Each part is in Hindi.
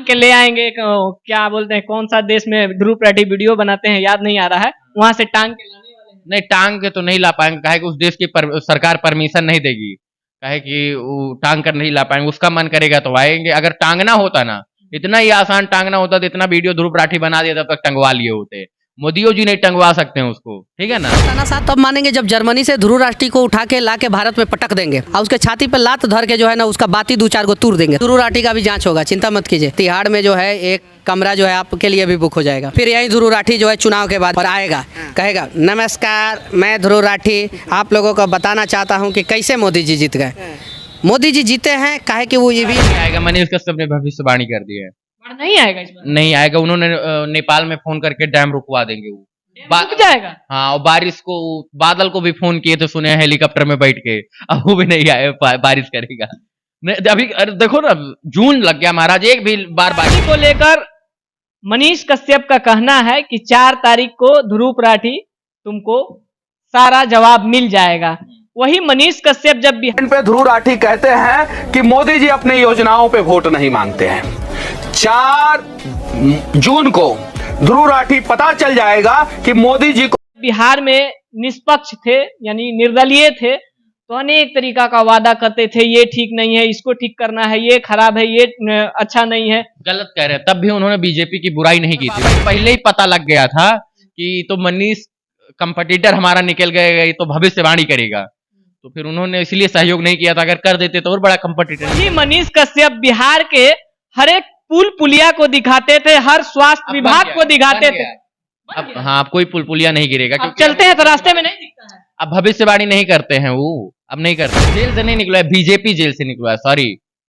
टांग के ले आएंगे, क्या बोलते हैं, कौन सा देश में ध्रुव राठी वीडियो बनाते हैं, याद नहीं आ रहा है, वहां से टांग के लाने वाले हैं। नहीं, टांग के तो नहीं ला पाएंगे, काहे कि उस देश की सरकार परमिशन नहीं देगी, काहे कि वो टांग कर नहीं ला पाएंगे। उसका मन करेगा तो आएंगे। अगर टांगना होता ना, इतना ही आसान टांगना होता तो इतना वीडियो ध्रुव राठी बना दिया, तब तक टंगवा लिए होते। मोदियो जी नहीं टंगवा सकते हैं उसको, ठीक है ना। तानाशाह तब मानेंगे जब जर्मनी से ध्रुव राठी को उठा के ला के भारत में पटक देंगे और उसके छाती पे लात धर के जो है ना उसका बाती 2-4 को तूर देंगे। ध्रुव राठी का भी जांच होगा, चिंता मत कीजिए। तिहाड़ में जो है एक कमरा जो है आपके लिए भी बुक हो जाएगा। फिर यही ध्रुव राठी जो है चुनाव के बाद और आएगा, कहेगा नमस्कार मैं ध्रुव राठी आप लोगों को बताना चाहता हूँ कि कैसे मोदी जी जीत गए। मोदी जी जीते हैं काहे कि वो ये भी आएगा। मनीष कश्यप ने भविष्यवाणी कर दी है, नहीं आएगा इस बार, नहीं आएगा। उन्होंने नेपाल में फोन करके डैम रुकवा देंगे वो, रुक जाएगा। हाँ, और बारिश को, बादल को भी फोन किए थे, सुने हैं हेलीकॉप्टर में बैठ के, अब वो भी नहीं आए, बारिश करेगा। अभी देखो ना, जून लग गया महाराज, एक भी बार बारिश को लेकर मनीष कश्यप का कहना है कि 4 तारीख को ध्रुव राठी तुमको सारा जवाब मिल जाएगा। वही मनीष कश्यप जब बिहार पे ध्रुव राठी कहते हैं कि मोदी जी अपनी योजनाओं पे वोट नहीं मांगते हैं। 4 जून को ध्रुव राठी पता चल जाएगा कि मोदी जी को बिहार में निष्पक्ष थे, यानी निर्दलीय थे, तो अनेक तरीका का वादा करते थे, ये ठीक नहीं है, इसको ठीक करना है, ये खराब है, ये अच्छा नहीं है, गलत कह रहे हैं। तब भी उन्होंने बीजेपी की बुराई नहीं की थी, पहले ही पता लग गया था कि तो मनीष कंपटीटर हमारा निकल गएगा, ये तो भविष्यवाणी करेगा, तो फिर उन्होंने इसलिए सहयोग नहीं किया था। अगर कर देते तो और बड़ा कंपटीटर। जी, मनीष कश्यप बिहार के हर एक पुल पुलिया को दिखाते थे, हर स्वास्थ्य विभाग को दिखाते थे। अब हाँ, अब कोई पुल पुलिया नहीं गिरेगा, क्योंकि चलते हैं तो रास्ते में नहीं दिखता है। अब भविष्यवाणी नहीं करते हैं वो, अब नहीं करते। जेल से नहीं निकलवाया, बीजेपी जेल से निकलवाया, सॉरी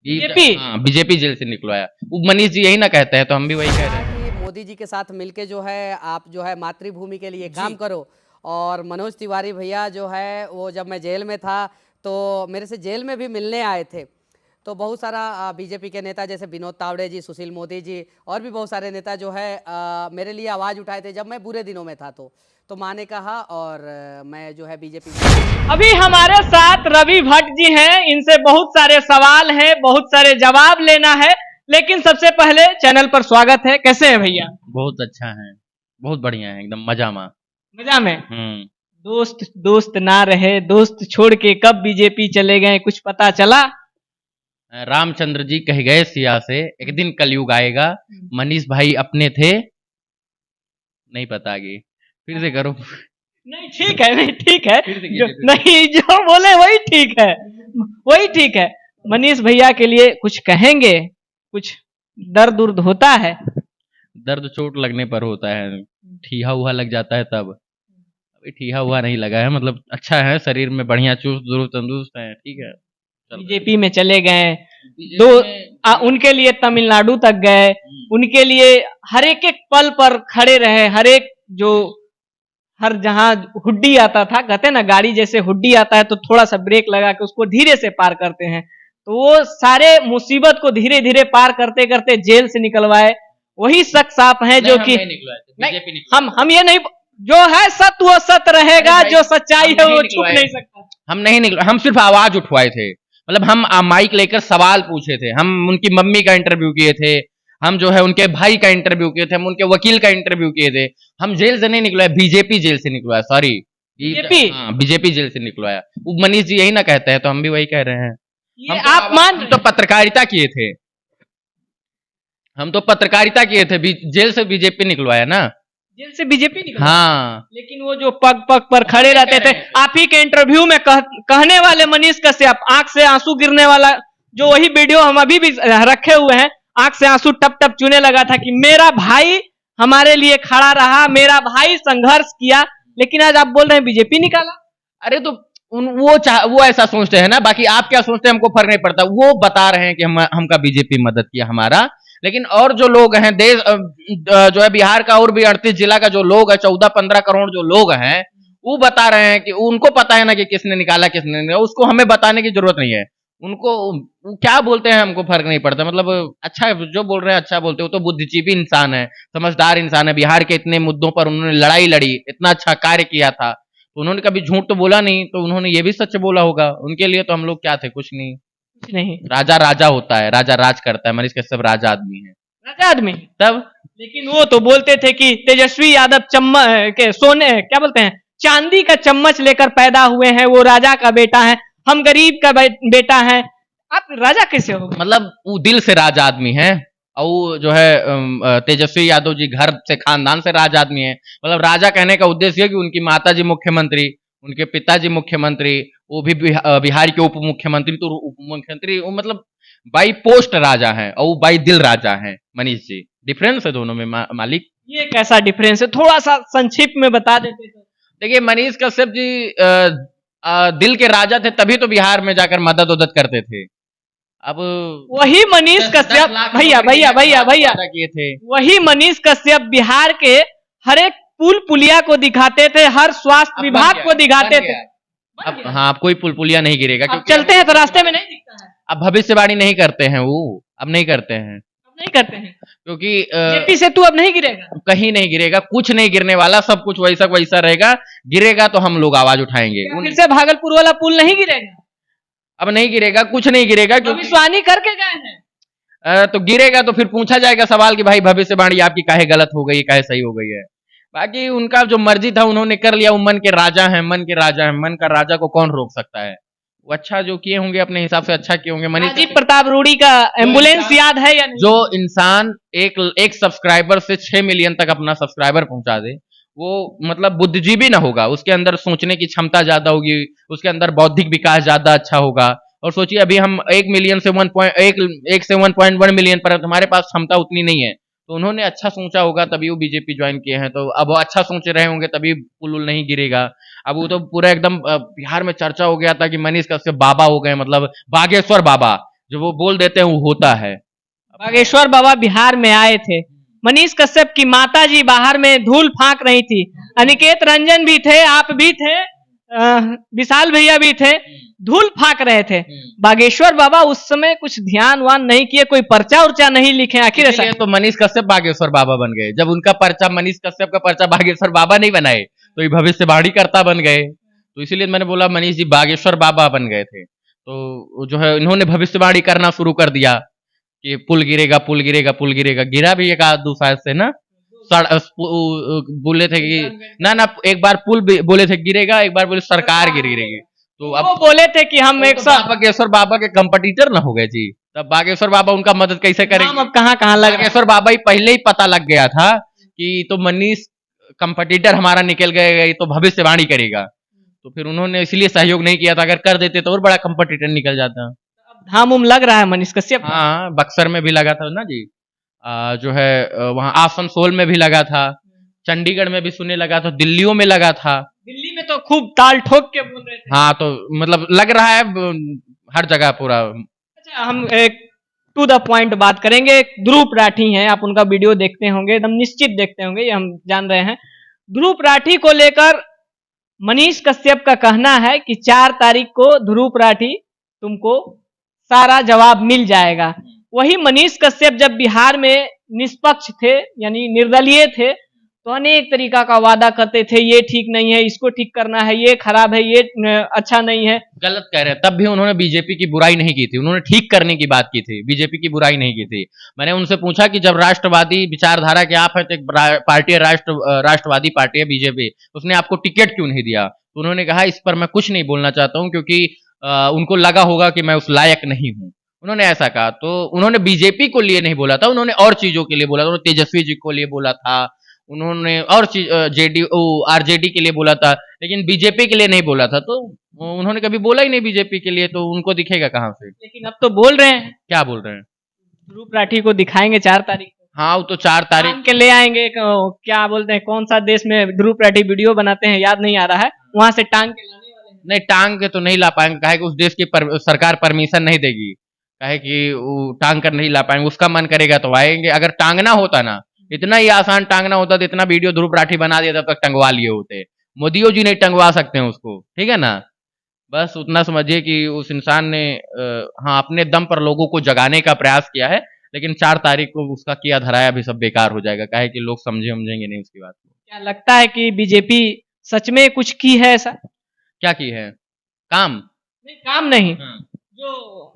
बीजेपी जेल से निकलवाया। वो मनीष जी यही ना कहते हैं, तो हम भी वही कह रहे हैं। मोदी जी के साथ मिलके जो है आप जो है मातृभूमि के लिए काम करो। और मनोज तिवारी भैया जो है वो जब मैं जेल में था तो मेरे से जेल में भी मिलने आए थे, तो बहुत सारा बीजेपी के नेता जैसे विनोद तावड़े जी, सुशील मोदी जी और भी बहुत सारे नेता जो है मेरे लिए आवाज़ उठाए थे जब मैं बुरे दिनों में था। तो माँ ने कहा और मैं जो है बीजेपी। अभी हमारे साथ रवि भट्ट जी हैं, इनसे बहुत सारे सवाल हैं, बहुत सारे जवाब लेना है, लेकिन सबसे पहले चैनल पर स्वागत है। कैसे हैं भैया? बहुत अच्छा है, बहुत बढ़िया है, एकदम मजा में। दोस्त ना रहे, दोस्त छोड़ के कब बीजेपी चले गए, कुछ पता चला? रामचंद्र जी कह गए सिया से, एक दिन कलयुग आएगा, मनीष भाई अपने थे, नहीं पता आगे, फिर से करो। नहीं ठीक है, नहीं ठीक है, नहीं जो बोले वही ठीक है, वही ठीक है। मनीष भैया के लिए कुछ कहेंगे? कुछ दर्द उर्द होता है? दर्द चोट लगने पर होता है, ठीहा हुआ लग जाता है तब। अभी ठीहा हुआ नहीं लगा है, मतलब अच्छा है, शरीर में बढ़िया, चुस्त दुरुस्त तंदुरुस्त है, ठीक है। बीजेपी में चले गए, उनके लिए तमिलनाडु तक गए, उनके लिए हर एक पल पर खड़े रहे, हर जहां हुड्डी आता था, कहते हैं ना गाड़ी जैसे हुड्डी आता है तो थोड़ा सा ब्रेक लगा के उसको धीरे से पार करते हैं, तो वो सारे मुसीबत को धीरे धीरे पार करते करते जेल से निकलवाए। वही शख्स आप हैं जो कि हम ये नहीं, जो है सत्य वो सत्य रहेगा, जो सच्चाई है वो छुप नहीं सकता। हम नहीं निकले, हम सिर्फ आवाज उठवाए थे, मतलब हम माइक लेकर सवाल पूछे थे, हम उनकी मम्मी का इंटरव्यू किए थे, हम जो है उनके भाई का इंटरव्यू किए थे, हम उनके वकील का इंटरव्यू किए थे। हम जेल से नहीं निकलवाया, बीजेपी जेल से निकलवाया, सॉरी बीजेपी जेल से निकलवाया। वो मनीष जी यही ना कहते हैं, तो हम भी वही कह रहे हैं। हम आप मान तो पत्रकारिता किए थे, हम तो पत्रकारिता किए थे, जेल से बीजेपी निकलवाया ना, जेल से बीजेपी निकलवाया। हाँ, लेकिन वो जो पग पग पर खड़े रहते थे, आप ही के इंटरव्यू में कहने वाले मनीष कश्यप, आंख से आंसू गिरने वाला, जो वही वीडियो हम अभी भी रखे हुए हैं, आंख से आंसू टप टप चूने लगा था कि मेरा भाई हमारे लिए खड़ा रहा, मेरा भाई संघर्ष किया, लेकिन आज आप बोल रहे हैं बीजेपी निकाला। अरे तो वो ऐसा सोचते हैं ना, बाकी आप क्या सोचते हैं हमको फर्क नहीं पड़ता। वो बता रहे हैं कि हमका बीजेपी मदद किया हमारा, लेकिन और जो लोग हैं देश जो है बिहार का और भी 38 जिला का जो लोग है, 14-15 करोड़ जो लोग हैं, वो बता रहे हैं कि उनको पता है ना कि किसने निकाला किसने नहीं, उसको हमें बताने की जरूरत नहीं है। उनको क्या बोलते हैं हमको फर्क नहीं पड़ता, मतलब अच्छा जो बोल रहे हैं अच्छा बोलते हो। तो बुद्धिजीवी इंसान है, समझदार इंसान है, बिहार के इतने मुद्दों पर उन्होंने लड़ाई लड़ी, इतना अच्छा कार्य किया था, तो उन्होंने कभी झूठ तो बोला नहीं, तो उन्होंने ये भी सच बोला होगा। उनके लिए तो हम लोग क्या थे, कुछ नहीं। नहीं, राजा राजा होता है, राजा राज करता है, मनीष कश्यप राजा आदमी है। राजा आदमी। तब लेकिन वो तो बोलते थे कि तेजस्वी यादव के सोने क्या बोलते हैं, चांदी का चम्मच लेकर पैदा हुए हैं, वो राजा का बेटा है, हम गरीब का बेटा है। आप राजा कैसे हो? मतलब वो दिल से राजा आदमी है, और वो जो है तेजस्वी यादव जी घर से खानदान से राजा आदमी है। मतलब राजा कहने का उद्देश्य है कि उनकी माता जी मुख्यमंत्री, उनके पिताजी मुख्यमंत्री, वो भी बिहार के उप मुख्यमंत्री, तो उप मुख्यमंत्री वो मतलब बाई पोस्ट राजा है और वो बाई दिल राजा है। मनीष जी, डिफरेंस है दोनों में मालिक। ये कैसा डिफरेंस है, थोड़ा सा संक्षिप्त में बता देते तो। देखिए मनीष कश्यप जी दिल के राजा थे, तभी तो बिहार में जाकर मदद उदद करते थे। अब वही मनीष कश्यप, भैया भैया भैया भैया किए थे, वही मनीष कश्यप बिहार के हर एक पुल पुलिया को दिखाते थे, हर स्वास्थ्य विभाग को दिखाते थे। अब हाँ, अब कोई पुल पुलिया नहीं गिरेगा, अब चलते हैं तो रास्ते में नहीं दिखता है। अब भविष्यवाणी नहीं करते हैं वो, अब नहीं करते हैं, अब नहीं करते हैं, क्योंकि जेपी सेतु अब नहीं गिरेगा, कहीं नहीं गिरेगा, कुछ नहीं गिरने वाला, सब कुछ वैसा वैसा रहेगा। गिरेगा तो हम लोग आवाज उठाएंगे। फिर से भागलपुर वाला पुल नहीं गिरेगा, अब नहीं गिरेगा, कुछ नहीं गिरेगा, क्योंकि भविष्यवाणी करके गए हैं। तो गिरेगा तो फिर पूछा जाएगा सवाल कि भाई भविष्यवाणी आपकी काहे गलत हो गई, काहे सही हो गई है। बाकी उनका जो मर्जी था उन्होंने कर लिया, वो मन के राजा हैं, मन के राजा हैं, मन का राजा को कौन रोक सकता है। वो अच्छा जो किए होंगे अपने हिसाब से अच्छा किए होंगे। मनीष राजीव प्रताप रूडी का एम्बुलेंस याद है या नहीं? जो इंसान एक सब्सक्राइबर से 6 मिलियन तक अपना सब्सक्राइबर पहुंचा दे, वो मतलब बुद्धिजीवी ना होगा, उसके अंदर सोचने की क्षमता ज्यादा होगी, उसके अंदर बौद्धिक विकास ज्यादा अच्छा होगा। और सोचिए अभी हम 1 मिलियन से 1 से 1.1 मिलियन पर, हमारे पास क्षमता उतनी नहीं है। तो उन्होंने अच्छा सोचा होगा तभी वो बीजेपी ज्वाइन किए हैं। तो अब वो अच्छा सोच रहे होंगे तभी पुल नहीं गिरेगा। अब वो तो पूरा एकदम बिहार में चर्चा हो गया था कि मनीष कश्यप बाबा हो गए, मतलब बागेश्वर बाबा, जो वो बोल देते हैं वो होता है। बागेश्वर बाबा बिहार में आए थे, मनीष कश्यप की माता जी बाहर में धूल फांक रही थी, अनिकेत रंजन भी थे, आप भी थे, विशाल भैया भी थे, धूल फांक रहे थे। बागेश्वर बाबा उस समय कुछ ध्यान वान नहीं किए, कोई पर्चा उर्चा नहीं लिखे, आखिर ऐसा तो मनीष कश्यप बागेश्वर बाबा बन गए। जब उनका पर्चा, मनीष कश्यप का पर्चा बागेश्वर बाबा नहीं बनाए तो ये भविष्यवाणी करता बन गए। तो इसीलिए मैंने बोला मनीष जी बागेश्वर बाबा बन गए थे। तो जो है इन्होंने भविष्यवाणी करना शुरू कर दिया कि पुल गिरेगा, पुल गिरेगा, पुल गिरेगा। गिरा भी एक आध दो शायद से ना, बोले थे कि ना एक बार पुल बोले थे गिरेगा, एक बार बोले सरकार गिरेगी। तो अब वो बोले थे कि हम एक साथ बागेश्वर बाबा के कंपटीटर ना हो गए जी, तब बागेश्वर बाबा उनका मदद कैसे करेंगे। अब कहाँ लग, बागेश्वर बाबा ही पहले ही पता लग गया था कि तो मनीष कंपटीटर हमारा निकल गए, तो भविष्यवाणी करेगा। तो फिर उन्होंने इसलिए सहयोग नहीं किया था, अगर कर देते तो और बड़ा कंपटीटर निकल जाता। धाम उम लग रहा है मनीष कश्यप। हाँ, बक्सर में भी लगा था ना जी, जो है वहां आसनसोल में भी लगा था, चंडीगढ़ में भी सुनने लगा था, दिल्लियों में लगा था। दिल्ली में तो खूब ताल ठोक के बोल रहे थे। हाँ, तो मतलब लग रहा है हर जगह पूरा। अच्छा, हम एक टू द पॉइंट बात करेंगे। ध्रुव राठी हैं, आप उनका वीडियो देखते होंगे, एकदम निश्चित देखते होंगे, ये हम जान रहे हैं। ध्रुव राठी को लेकर मनीष कश्यप का कहना है कि 4 तारीख को ध्रुव राठी तुमको सारा जवाब मिल जाएगा। वही मनीष कश्यप जब बिहार में निष्पक्ष थे, यानी निर्दलीय थे, तो अनेक तरीका का वादा करते थे, ये ठीक नहीं है, इसको ठीक करना है, ये खराब है, ये अच्छा नहीं है। गलत कह रहे हैं। तब भी उन्होंने बीजेपी की बुराई नहीं की थी, उन्होंने ठीक करने की बात की थी, बीजेपी की बुराई नहीं की थी। मैंने उनसे पूछा कि जब राष्ट्रवादी विचारधारा के आप है, तो एक पार्टी है राष्ट्रवादी पार्टी है बीजेपी, उसने आपको टिकट क्यों नहीं दिया? तो उन्होंने कहा इस पर मैं कुछ नहीं बोलना चाहता हूं, क्योंकि उनको लगा होगा कि मैं उस लायक नहीं हूं, उन्होंने ऐसा कहा। तो उन्होंने बीजेपी को लिए नहीं बोला था, उन्होंने और चीजों के लिए बोला था। उन्होंने तेजस्वी जी को लिए बोला था, उन्होंने और चीज आरजेडी के लिए बोला था, लेकिन बीजेपी के लिए नहीं बोला था। तो उन्होंने कभी बोला ही नहीं बीजेपी के लिए, तो उनको दिखेगा कहां से। लेकिन अब तो बोल रहे हैं। क्या बोल रहे हैं? ध्रुव राठी को दिखाएंगे 4 तारीख को। हाँ, वो तो 4 तारीख के ले आएंगे। क्या बोलते हैं, कौन सा देश में ध्रुव राठी वीडियो बनाते हैं, याद नहीं आ रहा है, वहां से टांग के लाने वाले हैं। नहीं, टांग के तो नहीं ला पाएंगे, काहे कि उस देश की सरकार परमिशन नहीं देगी, काहे कि वो टांग कर नहीं ला पाएंगे। उसका मन करेगा तो आएंगे। अगर टांगना होता ना, इतना ही आसान टांगना होता तो इतना वीडियो ध्रुव राठी बना दिया, तब तक टंगवा लिए होते। मोदियो जी नहीं टंगवा सकते हैं उसको, ठीक है ना। बस उतना समझिए कि उस इंसान ने हाँ अपने दम पर लोगों को जगाने का प्रयास किया है, लेकिन 4 तारीख को उसका किया धराया भी सब बेकार हो जाएगा, काहे कि लोग समझेंगे नहीं उसकी बात को। क्या लगता है कि बीजेपी सच में कुछ की है ऐसा? क्या की है? काम नहीं, काम नहीं, जो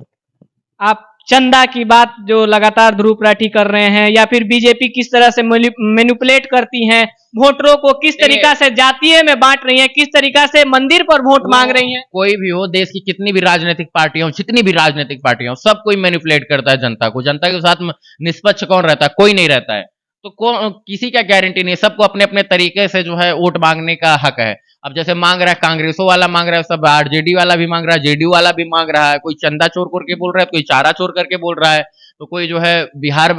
आप चंदा की बात जो लगातार ध्रुव राठी कर रहे हैं, या फिर बीजेपी किस तरह से मैनिपुलेट करती हैं, वोटरों को किस तरीका से जातीय में बांट रही है, किस तरीका से मंदिर पर वोट मांग रही हैं। कोई भी हो, देश की कितनी भी राजनीतिक पार्टियां हो, जितनी भी राजनीतिक पार्टियां हो, सब कोई मैनिपुलेट करता है जनता को। जनता के साथ निष्पक्ष कौन रहता है? कोई नहीं रहता है। तो किसी का गारंटी नहीं है, सबको अपने अपने तरीके से जो है वोट मांगने का हक है। अब जैसे मांग रहा है, कांग्रेसों वाला मांग रहा है, सब आरजेडी वाला भी मांग रहा है, जेडीयू वाला भी मांग रहा है, कोई चंदा चोर करके बोल रहा है, कोई चारा चोर करके बोल रहा है, तो कोई जो है बिहार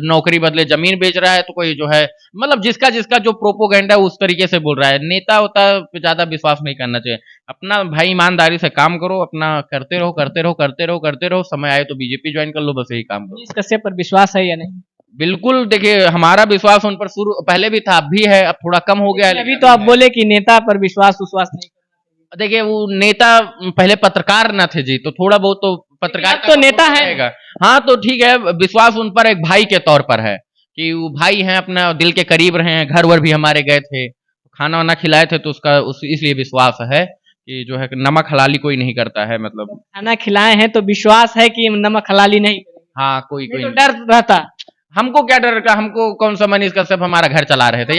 नौकरी बदले जमीन बेच रहा है, तो कोई जो है मतलब जिसका जिसका जो प्रोपोगेंडा है उस तरीके से बोल रहा है। नेता होता पे ज्यादा विश्वास नहीं करना चाहिए। अपना भाई ईमानदारी से काम करो, अपना करते रहो करते रहो करते रहो करते रहो, समय आए तो बीजेपी ज्वाइन कर लो, बस यही काम करो। मनीष कश्यप पर विश्वास है या नहीं? बिल्कुल, देखिए हमारा विश्वास उन पर शुरू पहले भी था, अब भी है, अब थोड़ा कम हो गया है। अभी तो आप बोले कि नेता पर विश्वास नहीं। देखिए वो नेता पहले पत्रकार न थे जी, तो थोड़ा बहुत तो पत्रकार तो नेता है। हाँ तो ठीक है, विश्वास उन पर एक भाई के तौर पर है कि वो भाई हैं, अपना दिल के करीब रहे हैं, घर वर भी हमारे गए थे, खाना वाना खिलाए थे, तो इसलिए विश्वास है कि जो है नमक हलाली कोई नहीं करता है। मतलब खाना खिलाए हैं तो विश्वास है कि नमक हलाली नहीं। हाँ कोई तो डर रहता। हमको क्या डर का? हमको कौन सा मनीष कश्यप हमारा घर चला रहे थे?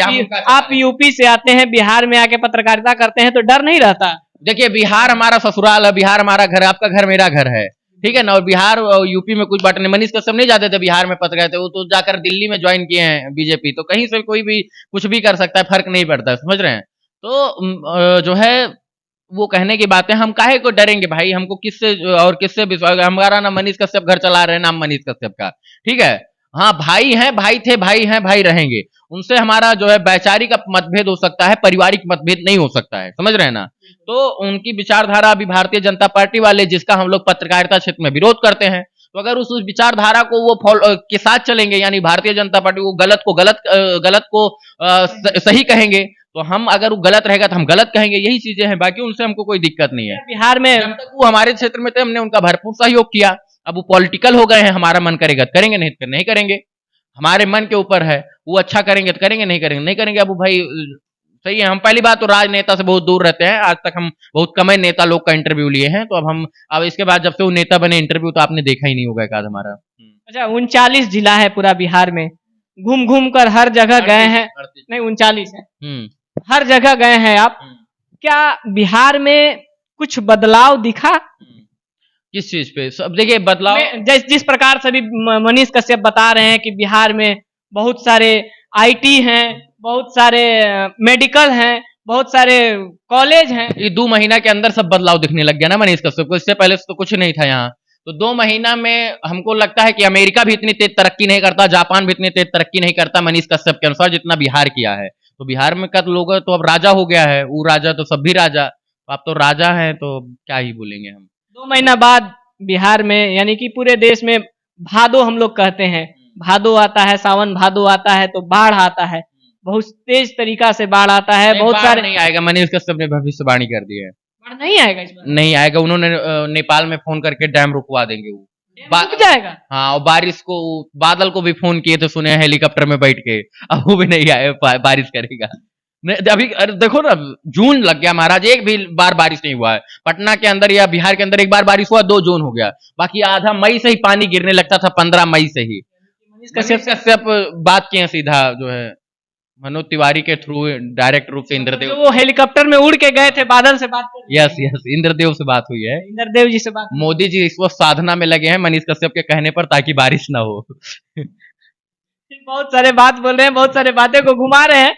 आप यूपी से आते हैं, बिहार में आके पत्रकारिता करते हैं, तो डर नहीं रहता? देखिए बिहार हमारा ससुराल है, बिहार हमारा घर है, आपका घर मेरा घर है, ठीक है ना। और बिहार और यूपी में कुछ बात नहीं। मनीष कश्यप नहीं जाते थे बिहार में पत्रकार थे, वो तो जाकर दिल्ली में ज्वाइन किए हैं बीजेपी। तो कहीं से कोई भी कुछ भी कर सकता है, फर्क नहीं पड़ता है, समझ रहे हैं। तो जो है वो कहने की बातें, हम काहे को डरेंगे भाई? हमको किससे और किससे विश्वास? हमारा ना मनीष कश्यप घर चला रहे हैं, नाम मनीष कश्यप का, ठीक है। हाँ भाई हैं, भाई थे, भाई हैं, भाई रहेंगे। उनसे हमारा जो है वैचारिक मतभेद हो सकता है, पारिवारिक मतभेद नहीं हो सकता है, समझ रहे हैं ना। तो उनकी विचारधारा अभी भारतीय जनता पार्टी वाले, जिसका हम लोग पत्रकारिता क्षेत्र में विरोध करते हैं, तो अगर उस विचारधारा को वो फॉलो के साथ चलेंगे, यानी भारतीय जनता पार्टी को गलत को सही कहेंगे, तो हम अगर वो गलत रहेगा तो हम गलत कहेंगे, यही चीजें हैं। बाकी उनसे हमको कोई दिक्कत नहीं है। बिहार में जब तक वो हमारे क्षेत्र में थे, हमने उनका भरपूर सहयोग किया। अब वो पॉलिटिकल हो गए हैं, हमारा मन करेगा तो करेंगे, नहीं तो नहीं करेंगे, हमारे मन के ऊपर है। वो अच्छा करेंगे तो करेंगे, नहीं करेंगे नहीं करेंगे। अब भाई सही है, हम पहली बात तो राजनेता से बहुत दूर रहते हैं। आज तक हम बहुत कम नेता लोग का इंटरव्यू लिए हैं, तो अब इसके बाद जब से वो नेता बने, इंटरव्यू तो आपने देखा ही नहीं होगा एक हमारा। अच्छा, 39 जिला है पूरा बिहार में, घूम घूम कर हर जगह गए हैं। नहीं 39 है, हर जगह गए हैं आप। क्या बिहार में कुछ बदलाव दिखा? किस चीज पे? सब देखिए बदलाव, जिस प्रकार से भी मनीष कश्यप बता रहे हैं कि बिहार में बहुत सारे आईटी हैं, बहुत सारे मेडिकल हैं, बहुत सारे कॉलेज हैं। ये 2 महीना के अंदर सब बदलाव दिखने लग गया ना मनीष कश्यप को। इससे पहले तो कुछ नहीं था यहाँ। तो 2 महीना में हमको लगता है कि अमेरिका भी इतनी तेज तरक्की नहीं करता, जापान भी इतनी तेज तरक्की नहीं करता मनीष कश्यप के अनुसार, जितना बिहार किया है। तो बिहार में का लोग तो अब राजा हो गया है, वो राजा तो सब भी राजा, आप तो राजा हैं, तो क्या ही बोलेंगे हम। 2 महीना बाद बिहार में, यानी कि पूरे देश में भादो हम लोग कहते हैं, भादो आता है, सावन भादो आता है तो बाढ़ आता है, बहुत तेज तरीका से बाढ़ आता है। बहुत सारे नहीं आएगा, मनीष कश्यप ने भविष्यवाणी कर दी है, बाढ़ नहीं आएगा इस बार। नहीं आएगा। उन्होंने नेपाल में फोन करके डैम रुकवा देंगे, वो रुक जाएगा। हाँ, और बारिश को, बादल को भी फोन किए थे, सुने हेलीकॉप्टर में बैठ के, अब वो भी नहीं आए, बारिश करेगा। अभी देखो ना, जून लग गया महाराज, एक भी बार बारिश नहीं हुआ है। पटना के अंदर या बिहार के अंदर एक बार बारिश हुआ, 2 जून हो गया। बाकी आधा मई से ही पानी गिरने लगता था, 15 मई से ही। मनीष कश्यप बात किए सीधा जो है मनोज तिवारी के थ्रू, डायरेक्ट रूप से इंद्रदेव, वो हेलीकॉप्टर में उड़ के गए थे, बादल से बात कर। यस इंद्रदेव से बात हुई है, इंद्रदेव जी से बात। मोदी जी इस वक्त साधना में लगे हैं मनीष कश्यप के कहने पर, ताकि बारिश ना हो। बहुत सारे बात बोल रहे हैं, बहुत सारे बातें को घुमा रहे हैं।